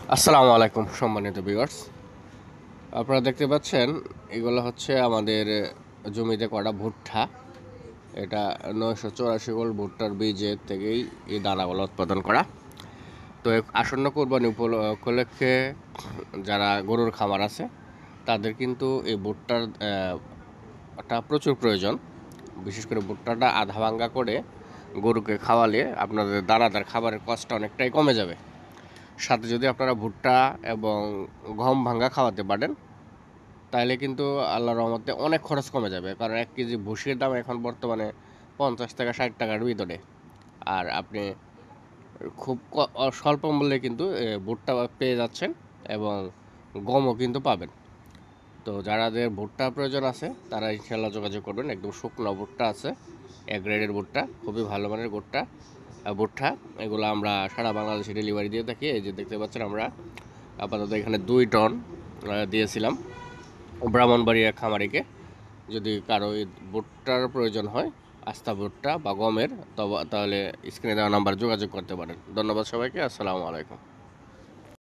আসসালামু আলাইকুম সম্মানিত ভিউয়ার্স। আপনারা দেখতে পাচ্ছেন এগুলো হচ্ছে আমাদের জমিতে করা ভুট্টা। এটা 984 গোল ভুট্টার বীজের থেকেই এই দানাগুলো উৎপাদন করা। তো আসন্ন কোরবানি উপলক্ষে যারা গরুর খামার আছে তাদের কিন্তু এই ভুট্টার প্রচুর প্রয়োজন। বিশেষ করে ভুট্টাটা আধা ভাঙ্গা করে গরুকে খাওয়ালে আপনাদের দানাদার খাবারের কষ্টটা অনেকটাই কমে যাবে। সাথে যদি আপনারা ভুট্টা এবং গম ভাঙ্গা খাওয়াতে পারেন তাহলে কিন্তু আল্লাহর রহমতে অনেক খরচ কমে যাবে। কারণ 1 কেজি ভুসির দাম এখন বর্তমানে 50 থেকে 60 টাকার ভিতরে। আর আপনি খুব স্বল্প মূল্যে কিন্তু ভুট্টা পেয়ে যাচ্ছেন এবং গমও কিন্তু পাবেন। তো যাদের ভুট্টা প্রয়োজন আছে তারা ইনশাল্লাহ যোগাযোগ করবেন। একদম শুকনো ভুট্টা আছে, এ গ্রেডের ভুট্টা, খুবই ভালো মানের ভুট্টা। এগুলো আমরা সারা বাংলাদেশে ডেলিভারি দিয়ে থাকি। এই যে দেখতে পাচ্ছেন আমরা আপাতত এখানে 2 টন দিয়েছিলাম ব্রাহ্মণবাড়িয়া খামারিকে। যদি কারো এই ভুট্টার প্রয়োজন হয়, আস্তা ভুট্টা বা গমের, তাহলে স্ক্রিনে দেওয়া নাম্বার যোগাযোগ করতে পারেন। ধন্যবাদ সবাইকে। আসসালামু আলাইকুম।